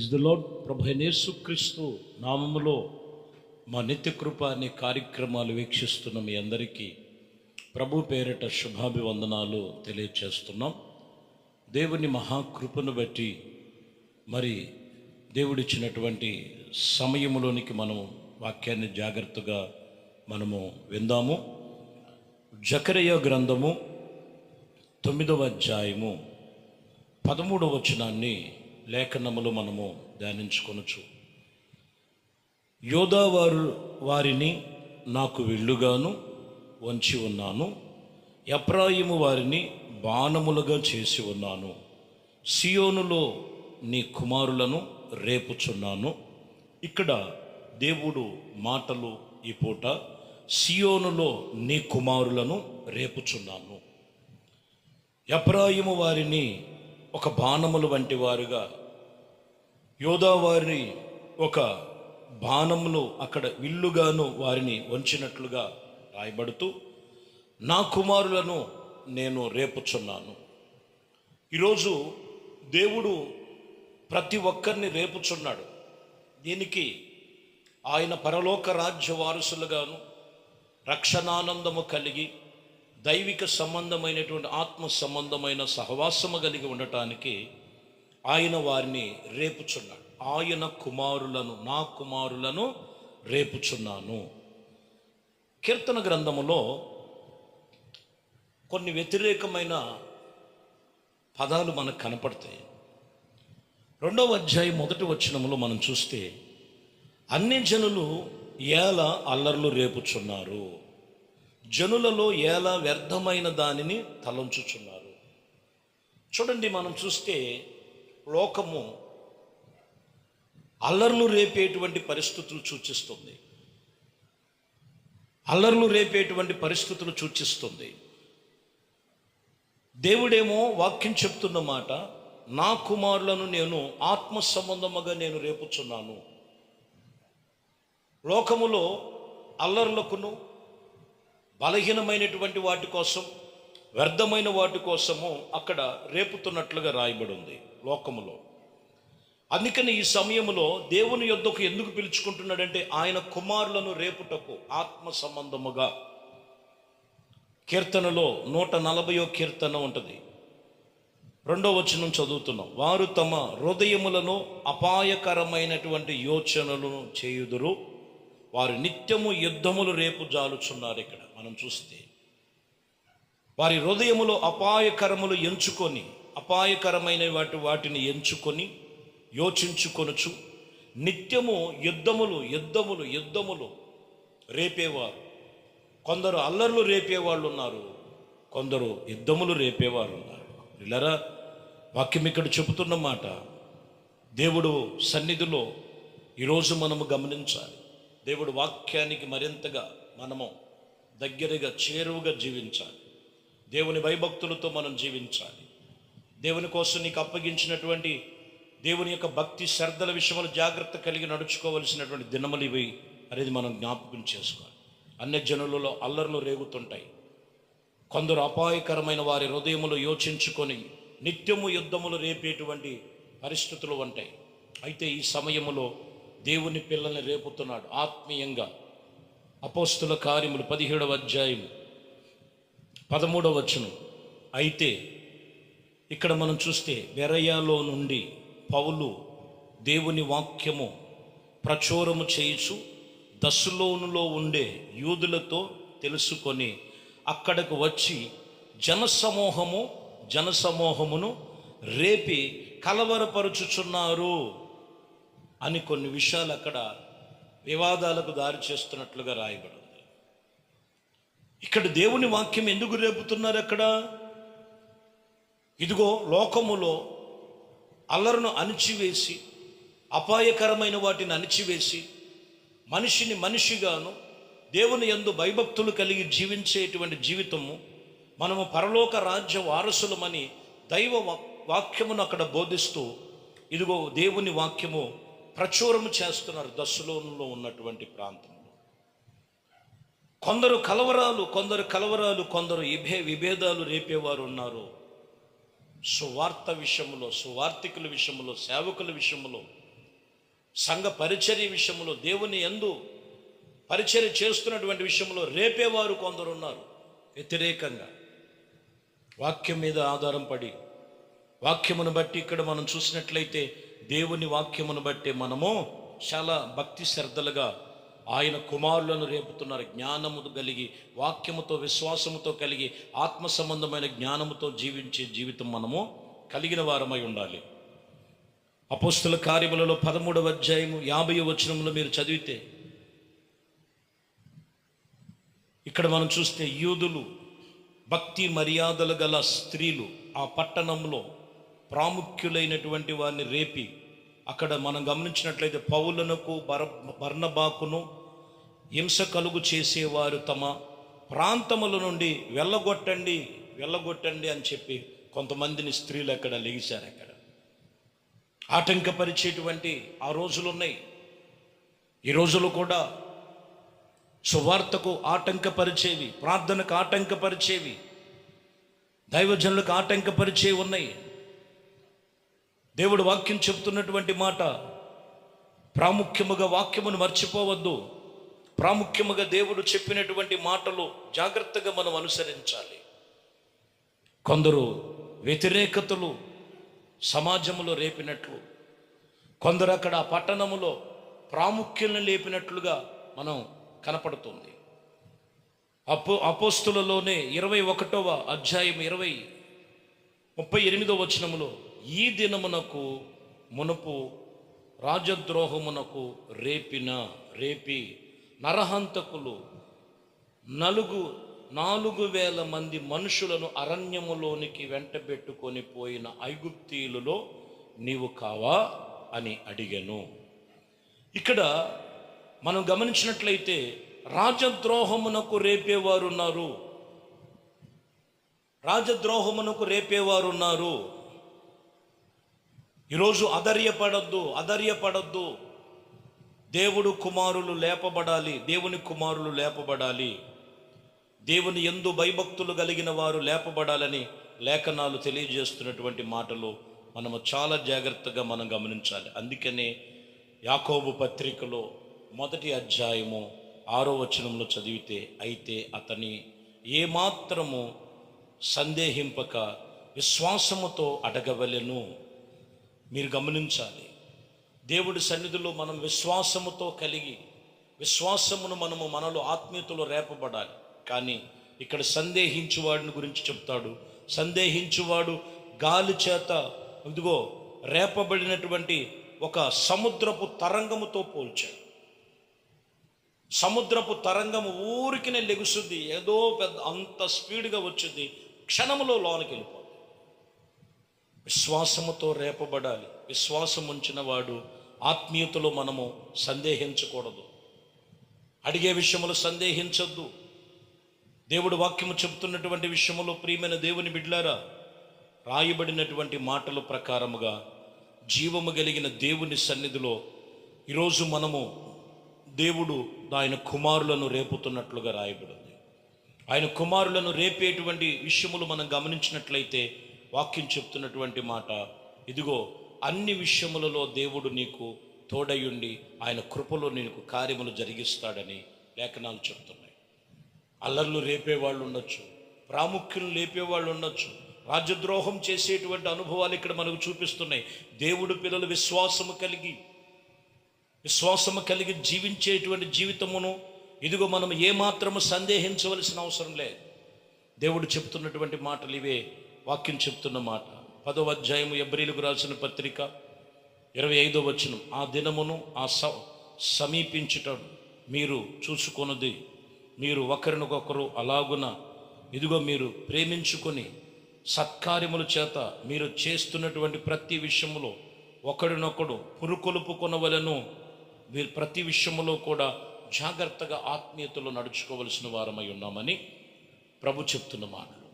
Praise the lord. ప్రభు అయిన యేసుక్రీస్తు నామములో మా నిత్య కృప అనే కార్యక్రమాలు వీక్షిస్తున్న మీ అందరికీ ప్రభు పేరిట శుభాభివందనాలు తెలియచేస్తున్నాం. దేవుని మహాకృపను బట్టి మరి దేవుడిచ్చినటువంటి సమయంలోనికి మనము వాక్యాన్ని జాగ్రత్తగా మనము విందాము. జకరియా గ్రంథము 9వ అధ్యాయము 13వ వచనాన్ని లేఖనములు మనము ధ్యానించుకొనొచ్చు. యోధా వారిని నాకు విల్లుగాను వంచి ఉన్నాను, ఎఫ్రాయిము వారిని బాణములుగా చేసి ఉన్నాను. సియోనులో నీ కుమారులను రేపుచున్నాను. ఇక్కడ దేవుడు మాటలు ఈ పూట సియోనులో నీ కుమారులను రేపుచున్నాను. ఎఫ్రాయిము వారిని ఒక బాణములు వంటి వారుగా, యోధా వారిని ఒక బాణములు అక్కడ విల్లుగాను వారిని వంచినట్లుగా రాయబడుతూ నా కుమారులను నేను రేపుచున్నాను. ఈరోజు దేవుడు ప్రతి ఒక్కరిని రేపుచున్నాడు. దీనికి ఆయన పరలోక రాజ్య వారసులుగాను రక్షణానందము కలిగి దైవిక సంబంధమైనటువంటి ఆత్మ సంబంధమైన సహవాసము కలిగి ఉండటానికి ఆయన వారిని రేపుచున్నాడు. ఆయన కుమారులను, నా కుమారులను రేపుచున్నాను. కీర్తన గ్రంథములో కొన్ని వ్యతిరేకమైన పదాలు మనకు కనపడతాయి. 2వ అధ్యాయం 1వ వచనములో మనం చూస్తే అన్ని జనులు ఏల అల్లర్లు రేపుచున్నారు, జనులలో ఏలా వ్యర్థమైన దానిని తలంచుచున్నారు. చూడండి, మనం చూస్తే లోకము అల్లర్లు రేపేటువంటి పరిస్థితులు సూచిస్తుంది. అల్లర్లు రేపేటువంటి పరిస్థితులు సూచిస్తుంది. దేవుడేమో వాక్యం చెప్తున్న మాట, నా కుమారులను నేను ఆత్మ సంబంధముగా నేను రేపుచున్నాను. లోకములో అల్లర్లకును బలహీనమైనటువంటి వాటి కోసం, వ్యర్థమైన వాటి కోసము అక్కడ రేపుతున్నట్లుగా రాయబడి ఉంది లోకములో. అందుకని ఈ సమయంలో దేవుని యొద్దకు ఎందుకు పిలుచుకుంటున్నాడంటే ఆయన కుమారులను రేపుటకు ఆత్మ సంబంధముగా. కీర్తనలో 140వ కీర్తన ఉంటుంది, 2వ వచనం చదువుతున్నాం. వారు తమ హృదయములను అపాయకరమైనటువంటి యోచనలను చేయుదురు, వారు నిత్యము యుద్ధములు రేపు జాలుచున్నారు. ఇక్కడ మనం చూస్తే వారి హృదయములో అపాయకరములు ఎంచుకొని, అపాయకరమైన వాటిని ఎంచుకొని యోచించుకొనుచు నిత్యము యుద్ధములు రేపేవారు. కొందరు అల్లర్లు రేపేవాళ్ళు ఉన్నారు, కొందరు యుద్ధములు రేపేవారు ఉన్నారు. ఇలారా వాక్యం ఇక్కడ చెబుతున్న మాట దేవుడు సన్నిధిలో ఈరోజు మనము గమనించాలి. దేవుడు వాక్యానికి మరింతగా మనము దగ్గరగా చేరువుగా జీవించాలి. దేవుని భయభక్తులతో మనం జీవించాలి. దేవుని కోసం నీకు అప్పగించినటువంటి దేవుని యొక్క భక్తి శ్రద్ధల విషయంలో జాగ్రత్త కలిగి నడుచుకోవలసినటువంటి దినములు ఇవి అనేది మనం జ్ఞాపకం చేసుకోవాలి. అన్ని జనులలో అల్లర్లు రేగుతుంటాయి. కొందరు అపాయకరమైన వారి హృదయములు యోచించుకొని నిత్యము యుద్ధములు రేపేటువంటి పరిస్థితులు ఉంటాయి. అయితే ఈ సమయములో దేవుని పిల్లల్ని రేపుతున్నాడు ఆత్మీయంగా. అపోస్తుల కార్యములు 17వ అధ్యాయం 13వ వచనం. అయితే ఇక్కడ మనం చూస్తే బెరయాలో నుండి పౌలు దేవుని వాక్యము ప్రచురము చేయుచు దశలోనులో ఉండే యూదులతో తెలుసుకొని అక్కడకు వచ్చి జనసమూహమును రేపి కలవరపరుచుచున్నారు అని కొన్ని విషయాలు అక్కడ వివాదాలకు దారి చేస్తున్నట్లుగా రాయబడింది. ఇక్కడ దేవుని వాక్యం ఎందుకు రేపుతున్నారు? అక్కడ ఇదిగో లోకములో అల్లరును అణిచివేసి, అపాయకరమైన వాటిని అణిచివేసి, మనిషిని మనిషిగాను దేవుని యందు భయభక్తులు కలిగి జీవించేటువంటి జీవితము, మనము పరలోక రాజ్య వారసులమని దైవ వాక్యమును అక్కడ బోధిస్తూ ఇదిగో దేవుని వాక్యము ప్రచురము చేస్తున్నారు దశలోనులో ఉన్నటువంటి ప్రాంతంలో. కొందరు కలవరాలు, కొందరు విభేదాలు రేపేవారు ఉన్నారు. సువార్త విషయంలో, సువార్థికుల విషయంలో, సేవకుల విషయంలో సంఘ పరిచర్య విషయంలో, దేవుని యందు పరిచర్య చేస్తున్నటువంటి విషయంలో రేపేవారు కొందరు ఉన్నారు. వ్యతిరేకంగా వాక్యం మీద ఆధారం పడి, వాక్యమును బట్టి ఇక్కడ మనం చూసినట్లయితే దేవుని వాక్యమును బట్టి మనము చాలా భక్తి శ్రద్ధలుగా ఆయన కుమారులను రేపుతున్నారు. జ్ఞానము కలిగి, వాక్యముతో విశ్వాసముతో కలిగి, ఆత్మ సంబంధమైన జ్ఞానముతో జీవించే జీవితం మనము కలిగిన వారమై ఉండాలి. అపోస్తుల కార్యములలో 13వ అధ్యాయము 50వ వచనంలో మీరు చదివితే, ఇక్కడ మనం చూస్తే యూదులు, భక్తి మర్యాదలు గల స్త్రీలు ఆ పట్టణంలో ప్రాముఖ్యులైనటువంటి వారిని రేపి, అక్కడ మనం గమనించినట్లయితే పౌలునకు బర్నబాకును హింస కలుగు చేసేవారు తమ ప్రాంతముల నుండి వెళ్ళగొట్టండి అని చెప్పి కొంతమందిని స్త్రీలు అక్కడ లెగిశారు. అక్కడ ఆటంకపరిచేటువంటి ఆ రోజులు ఉన్నాయి. ఈ రోజులు కూడా సువార్తకు ఆటంకపరిచేవి, ప్రార్థనకు ఆటంకపరిచేవి, దైవజనులకు ఆటంకపరిచేవి ఉన్నాయి. దేవుడు వాక్యం చెప్తున్నటువంటి మాట, ప్రాముఖ్యముగా వాక్యమును మర్చిపోవద్దు. ప్రాముఖ్యముగా దేవుడు చెప్పినటువంటి మాటలు జాగ్రత్తగా మనం అనుసరించాలి. కొందరు వ్యతిరేకతలు సమాజంలో రేపినట్లు, కొందరు అక్కడ పట్టణములో ప్రాముఖ్యాలను లేపినట్లుగా మనం కనపడుతుంది. అపోస్తులలోనే 21వ అధ్యాయం 38వ వచనములో, ఈ దినమునకు మునుపు రాజద్రోహమునకు రేపి నరహంతకులు 4,000 మంది మనుషులను అరణ్యములోనికి వెంటబెట్టుకొని పోయిన ఐగుప్తీయులలో నీవు కావా అని అడిగాను. ఇక్కడ మనం గమనించినట్లయితే రాజద్రోహమునకు రేపేవారున్నారు. ఈరోజు అధర్యపడద్దు. దేవుని కుమారులు లేపబడాలి. దేవుని యందు భయభక్తులు కలిగిన వారు లేపబడాలని లేఖనాలు తెలియజేస్తున్నటువంటి మాటలు మనము చాలా జాగ్రత్తగా మనం గమనించాలి. అందుకనే యాకోబు పత్రికలో 1వ అధ్యాయము 6వ వచనంలో చదివితే, అయితే అతని ఏమాత్రము సందేహింపక విశ్వాసముతో అడగవలెను. మీరు గమనించాలి, దేవుడి సన్నిధిలో మనం విశ్వాసముతో కలిగి, విశ్వాసమును మనలో ఆత్మీయతలో రేపబడాలి. కానీ ఇక్కడ సందేహించువాడిని గురించి చెప్తాడు. సందేహించువాడు గాలి చేత రేపబడినటువంటి ఒక సముద్రపు తరంగముతో పోల్చాడు. సముద్రపు తరంగము ఊరికినే లెగుస్తుంది, ఏదో పెద్ద అంత స్పీడ్గా వచ్చింది, క్షణములో లోనికి వెళ్ళిపోతుంది. విశ్వాసముతో రేపబడాలి. విశ్వాసం ఉంచిన వాడు ఆత్మీయతలో మనము సందేహించకూడదు. అడిగే విషయములు సందేహించొద్దు. దేవుడు వాక్యము చెబుతున్నటువంటి విషయములో ప్రియమైన దేవుని బిడ్డలారా, రాయబడినటువంటి మాటల ప్రకారముగా జీవము కలిగిన దేవుని సన్నిధిలో ఈరోజు మనము దేవుడు ఆయన కుమారులను రేపుతున్నట్లుగా రాయబడింది. ఆయన కుమారులను రేపేటువంటి విషయములు మనం గమనించినట్లయితే వాక్యం చెప్తున్నటువంటి మాట, ఇదిగో అన్ని విషయములలో దేవుడు నీకు తోడయుండి ఆయన కృపలో నీకు కార్యములు జరిగిస్తాడని లేఖనాలు చెప్తున్నాయి. అల్లర్లు రేపేవాళ్ళు ఉండొచ్చు, ప్రాముఖ్యులు లేపేవాళ్ళు ఉండొచ్చు, రాజ్యద్రోహం చేసేటువంటి అనుభవాలు ఇక్కడ మనకు చూపిస్తున్నాయి. దేవుడు పిల్లలు విశ్వాసము కలిగి జీవించేటువంటి జీవితమును ఇదిగో మనం ఏమాత్రము సందేహించవలసిన అవసరం లేదు. దేవుడు చెప్తున్నటువంటి మాటలు ఇవే. వాక్యం చెప్తున్న మాట 10వ అధ్యాయము ఎబ్రీలకు రాసిన పత్రిక 25వ వచనం, ఆ దినమును సమీపించుటను మీరు చూసుకొనుది, మీరు ఒకరినొకరు అలాగున ఇదిగో మీరు ప్రేమించుకొని సత్కార్యముల చేత మీరు చేస్తున్నటువంటి ప్రతి విషయములో ఒకరినొకడు పురుకొలుపుకొనవలెను. మీరు ప్రతి విషయములో కూడా జాగ్రత్తగా ఆత్మీయతలో నడుచుకోవలసిన వారమై ఉన్నామని ప్రభు చెప్తున్న మాటలు.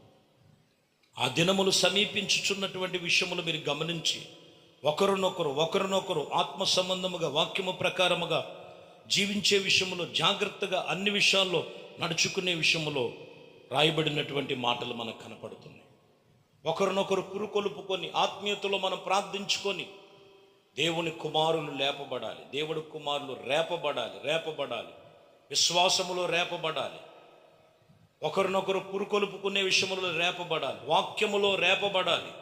ఆ దినములు సమీపించుచున్నటువంటి విషయములు మీరు గమనించి ఒకరినొకరు ఆత్మ సంబంధముగా వాక్యము ప్రకారముగా జీవించే విషయములో జాగ్రత్తగా అన్ని విషయాల్లో నడుచుకునే విషయములో రాయబడినటువంటి మాటలు మనకు కనపడుతున్నాయి. ఒకరినొకరు పురుకొలుపుకొని ఆత్మీయతలో మనం ప్రార్థించుకొని దేవుని కుమారులు లేపబడాలి, దేవుడి కుమారులు రేపబడాలి, విశ్వాసములో రేపబడాలి, ఒకరినొకరు పురుకొలుపుకునే విషయములో రేపబడాలి, వాక్యములో రేపబడాలి.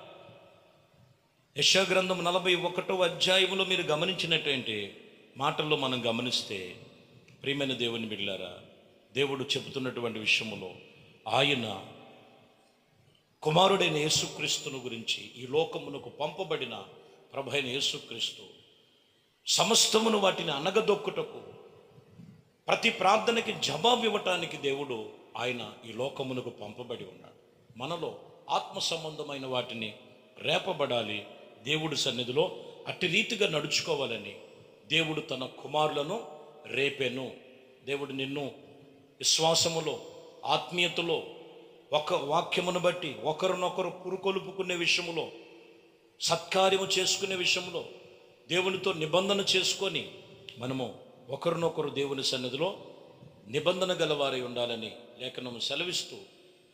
యెషయా గ్రంథం 41వ అధ్యాయములో మీరు గమనించినట్టంటే మాటల్లో మనం గమనిస్తే, ప్రియమైన దేవుని బిడ్డలారా, దేవుడు చెబుతున్నటువంటి విషయములో ఆయన కుమారుడైన యేసుక్రీస్తును గురించి, ఈ లోకమునకు పంపబడిన ప్రభు అయిన యేసుక్రీస్తు సమస్తమును వాటిని అనగదొక్కుటకు, ప్రతి ప్రార్థనకి జవాబు ఇవ్వటానికి దేవుడు ఆయన ఈ లోకమునకు పంపబడి ఉన్నాడు. మనలో ఆత్మ సంబంధమైన వాటిని రేపబడాలి, దేవుడి సన్నిధిలో అట్టి రీతిగా నడుచుకోవాలని దేవుడు తన కుమారులను రేపెను. దేవుడు నిన్ను విశ్వాసములో, ఆత్మీయతలో, ఒక వాక్యమును బట్టి ఒకరినొకరు పురుకొలుపుకునే విషయములో, సత్కార్యము చేసుకునే విషయంలో దేవునితో నిబంధన చేసుకొని మనము ఒకరినొకరు దేవుని సన్నిధిలో నిబంధన గలవారై ఉండాలని లేఖనము సెలవిస్తూ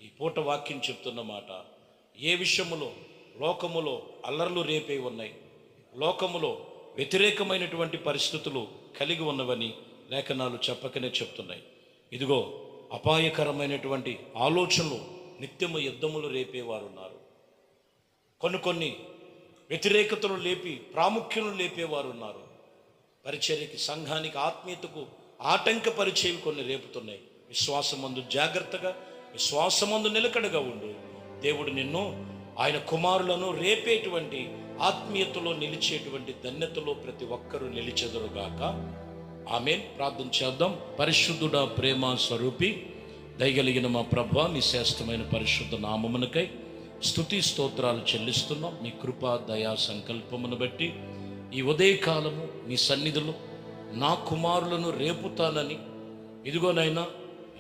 ఈ పూట వాక్యం చెప్తున్న మాట, ఏ విషయములో లోకములో అల్లర్లు రేపే ఉన్నాయి, లోకములో వ్యతిరేకమైనటువంటి పరిస్థితులు కలిగి ఉన్నవని లేఖనాలు చెప్పకనే చెప్తున్నాయి. ఇదిగో అపాయకరమైనటువంటి ఆలోచనలు, నిత్యము యుద్ధములు రేపేవారు ఉన్నారు. కొన్ని వ్యతిరేకతలు లేపి ప్రాముఖ్యతను లేపేవారు ఉన్నారు. పరిచర్యకి, సంఘానికి, ఆత్మీయతకు ఆటంకపరిచేవి కొన్ని రేపుతున్నాయి. విశ్వాసమందు జాగ్రత్తగా, విశ్వాసమందు నిలకడగా ఉండు. దేవుడు నిన్ను ఆయన కుమారులను రేపేటువంటి ఆత్మీయతలో నిలిచేటువంటి ధన్యతలో ప్రతి ఒక్కరూ నిలిచెదరుగాక. ఆమేన్. ప్రార్థన చేద్దాం. పరిశుద్ధుడా, ప్రేమ స్వరూపి, దయగలిగిన మా ప్రభువా, మీ శ్రేష్టమైన పరిశుద్ధ నామమునకై స్తుతి స్తోత్రాలు చెల్లిస్తున్నాం. మీ కృపా దయా సంకల్పమును బట్టి ఈ ఉదయకాలము మీ సన్నిధిలో నా కుమారులను రేపుతానని, ఇదిగోనైనా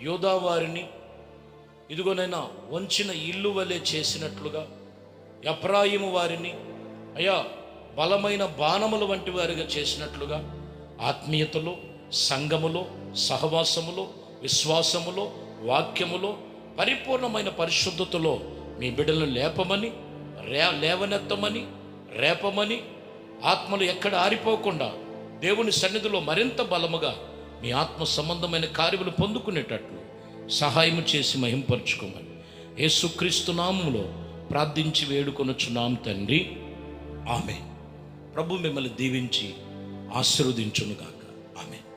యోధా వారిని ఇదిగోనైనా వంచిన ఇల్లు వలె చేసినట్లుగా, ఎఫ్రాయిము వారిని అయా బలమైన బాణముల వంటి వారిగా చేసినట్లుగా, ఆత్మీయతలో, సంఘములో, సహవాసములో, విశ్వాసములో, వాక్యములో, పరిపూర్ణమైన పరిశుద్ధతలో మీ బిడ్డలను లేపమని, లేవనెత్తమని, రేపమని, ఆత్మలు ఎక్కడ ఆరిపోకుండా దేవుని సన్నిధిలో మరింత బలముగా మీ ఆత్మ సంబంధమైన కార్యములు పొందుకునేటట్లు సహాయము చేసి మహింపరచుకోమని యేసుక్రీస్తు నామములో ప్రార్థించి వేడుకొనుచున్నాం తండ్రి. ఆమేన్. ప్రభు మిమ్మల్ని దీవించి ఆశీర్వదించునుగాక. ఆమేన్.